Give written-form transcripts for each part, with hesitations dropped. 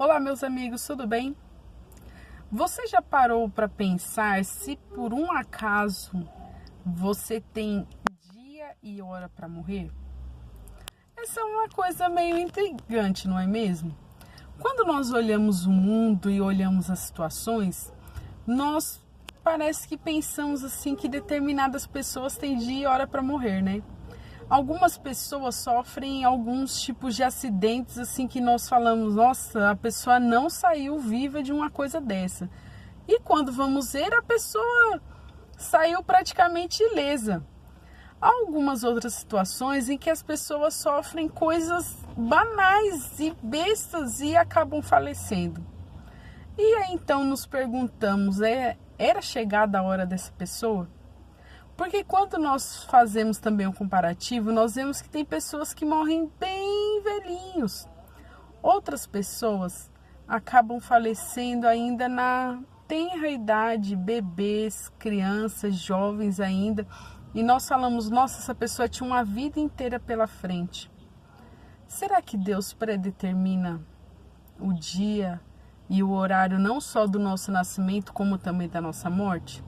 Olá, meus amigos, tudo bem? Você já parou para pensar se por um acaso você tem dia e hora para morrer? Essa é uma coisa meio intrigante, não é mesmo? Quando nós olhamos o mundo e olhamos as situações, nós parece que pensamos assim que determinadas pessoas têm dia e hora para morrer, né? Algumas pessoas sofrem alguns tipos de acidentes assim que nós falamos, nossa, a pessoa não saiu viva de uma coisa dessa. E quando vamos ver, a pessoa saiu praticamente ilesa. Há algumas outras situações em que as pessoas sofrem coisas banais e bestas e acabam falecendo. E aí então nos perguntamos, era chegada a hora dessa pessoa? Porque quando nós fazemos também um comparativo, nós vemos que tem pessoas que morrem bem velhinhos. Outras pessoas acabam falecendo ainda na tenra idade, bebês, crianças, jovens ainda. E nós falamos, nossa, essa pessoa tinha uma vida inteira pela frente. Será que Deus predetermina o dia e o horário não só do nosso nascimento, como também da nossa morte?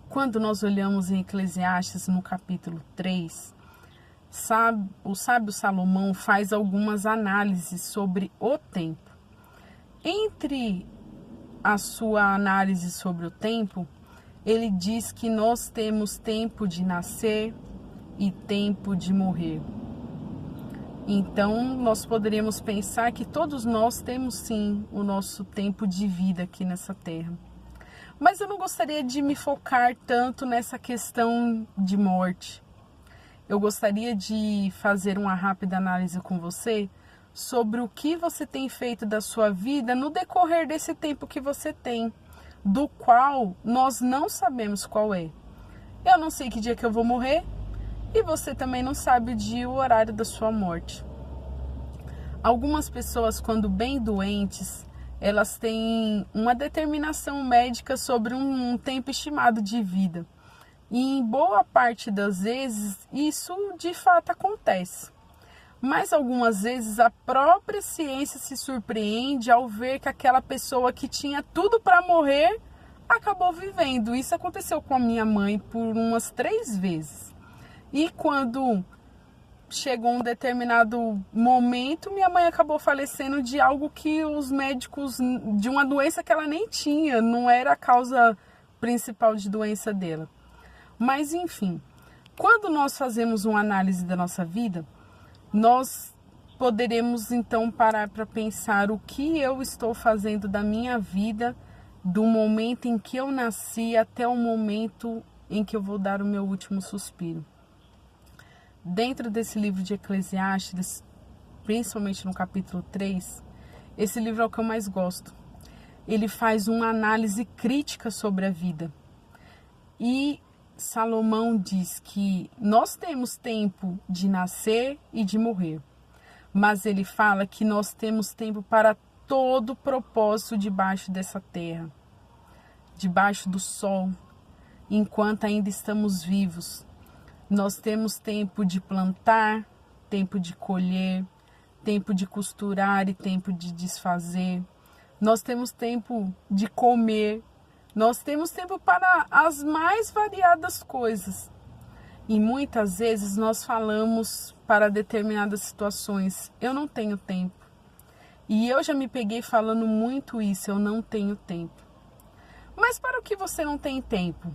Quando nós olhamos em Eclesiastes, no capítulo 3, o sábio Salomão faz algumas análises sobre o tempo. Entre a sua análise sobre o tempo, ele diz que nós temos tempo de nascer e tempo de morrer. Então, nós poderíamos pensar que todos nós temos sim o nosso tempo de vida aqui nessa terra. Mas eu não gostaria de me focar tanto nessa questão de morte. Eu gostaria de fazer uma rápida análise com você sobre o que você tem feito da sua vida no decorrer desse tempo que você tem, do qual nós não sabemos qual é. Eu não sei que dia que eu vou morrer e você também não sabe o dia e o horário da sua morte. Algumas pessoas, quando bem doentes, elas têm uma determinação médica sobre um tempo estimado de vida. E em boa parte das vezes, isso de fato acontece. Mas algumas vezes a própria ciência se surpreende ao ver que aquela pessoa que tinha tudo para morrer, acabou vivendo. Isso aconteceu com a minha mãe por umas 3 vezes. E quando chegou um determinado momento, minha mãe acabou falecendo de algo que os médicos, de uma doença que ela nem tinha, não era a causa principal de doença dela. Mas enfim, quando nós fazemos uma análise da nossa vida, nós poderemos então parar para pensar o que eu estou fazendo da minha vida, do momento em que eu nasci até o momento em que eu vou dar o meu último suspiro. Dentro desse livro de Eclesiastes, principalmente no capítulo 3, esse livro é o que eu mais gosto. Ele faz uma análise crítica sobre a vida. E Salomão diz que nós temos tempo de nascer e de morrer. Mas ele fala que nós temos tempo para todo propósito debaixo dessa terra, debaixo do sol, enquanto ainda estamos vivos. Nós temos tempo de plantar, tempo de colher, tempo de costurar e tempo de desfazer. Nós temos tempo de comer. Nós temos tempo para as mais variadas coisas. E muitas vezes nós falamos para determinadas situações, eu não tenho tempo. E eu já me peguei falando muito isso, eu não tenho tempo. Mas para o que você não tem tempo?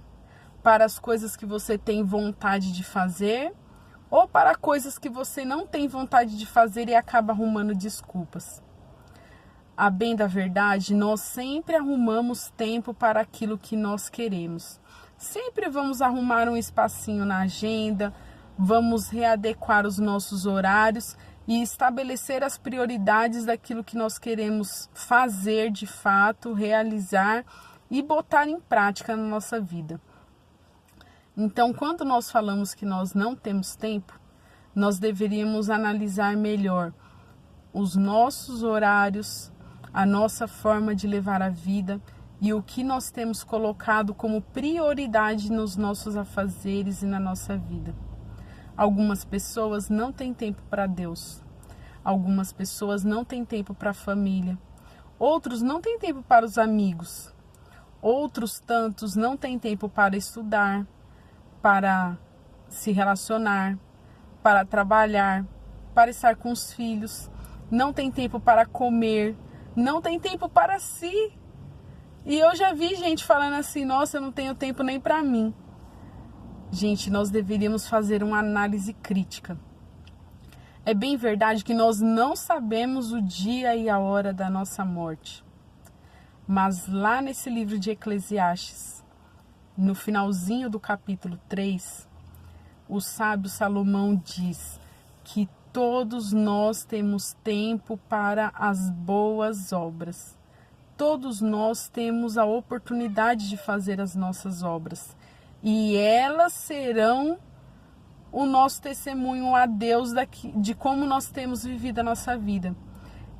Para as coisas que você tem vontade de fazer ou para coisas que você não tem vontade de fazer e acaba arrumando desculpas? A bem da verdade, nós sempre arrumamos tempo para aquilo que nós queremos. Sempre vamos arrumar um espacinho na agenda, vamos readequar os nossos horários e estabelecer as prioridades daquilo que nós queremos fazer de fato, realizar e botar em prática na nossa vida. Então, quando nós falamos que nós não temos tempo, nós deveríamos analisar melhor os nossos horários, a nossa forma de levar a vida e o que nós temos colocado como prioridade nos nossos afazeres e na nossa vida. Algumas pessoas não têm tempo para Deus. Algumas pessoas não têm tempo para a família. Outros não têm tempo para os amigos. Outros tantos não têm tempo para estudar, para se relacionar, para trabalhar, para estar com os filhos. Não tem tempo para comer, não tem tempo para si. E eu já vi gente falando assim, nossa, eu não tenho tempo nem para mim. Gente, nós deveríamos fazer uma análise crítica. É bem verdade que nós não sabemos o dia e a hora da nossa morte. Mas lá nesse livro de Eclesiastes, no finalzinho do capítulo 3, o sábio Salomão diz que todos nós temos tempo para as boas obras. Todos nós temos a oportunidade de fazer as nossas obras. E elas serão o nosso testemunho a Deus de como nós temos vivido a nossa vida.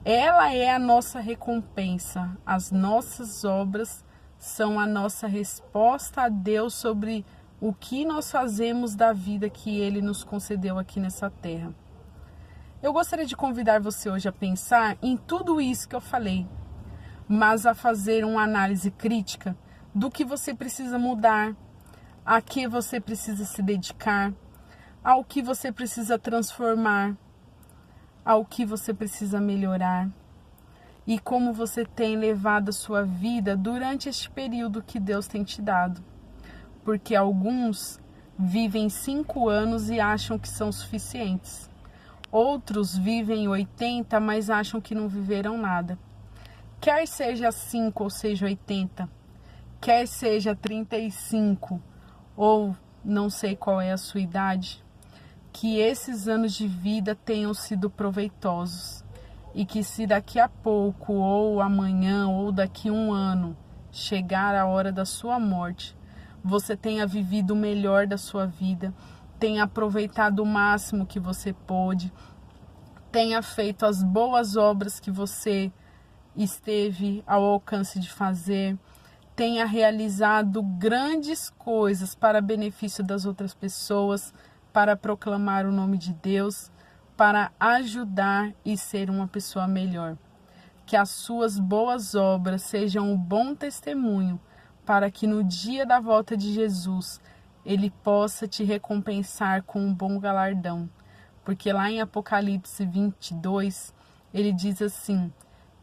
Ela é a nossa recompensa. As nossas obras são a nossa resposta a Deus sobre o que nós fazemos da vida que Ele nos concedeu aqui nessa terra. Eu gostaria de convidar você hoje a pensar em tudo isso que eu falei, mas a fazer uma análise crítica do que você precisa mudar, a que você precisa se dedicar, ao que você precisa transformar, ao que você precisa melhorar e como você tem levado a sua vida durante este período que Deus tem te dado. Porque alguns vivem 5 anos e acham que são suficientes. Outros vivem 80, mas acham que não viveram nada. Quer seja 5 ou seja 80, quer seja 35 ou não sei qual é a sua idade, que esses anos de vida tenham sido proveitosos e que se daqui a pouco, ou amanhã, ou daqui a 1 ano, chegar a hora da sua morte, você tenha vivido o melhor da sua vida, tenha aproveitado o máximo que você pôde, tenha feito as boas obras que você esteve ao alcance de fazer, tenha realizado grandes coisas para benefício das outras pessoas, para proclamar o nome de Deus, para ajudar e ser uma pessoa melhor. Que as suas boas obras sejam um bom testemunho para que no dia da volta de Jesus Ele possa te recompensar com um bom galardão. Porque lá em Apocalipse 22, Ele diz assim: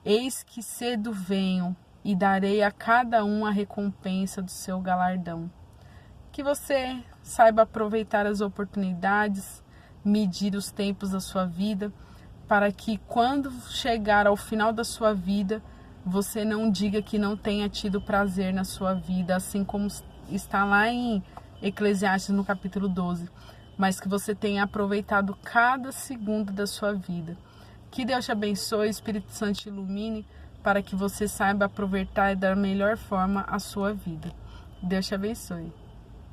eis que cedo venho e darei a cada um a recompensa do seu galardão. Que você saiba aproveitar as oportunidades, medir os tempos da sua vida, para que quando chegar ao final da sua vida, você não diga que não tenha tido prazer na sua vida, assim como está lá em Eclesiastes no capítulo 12, mas que você tenha aproveitado cada segundo da sua vida. Que Deus te abençoe, Espírito Santo te ilumine, para que você saiba aproveitar da melhor forma a sua vida. Deus te abençoe.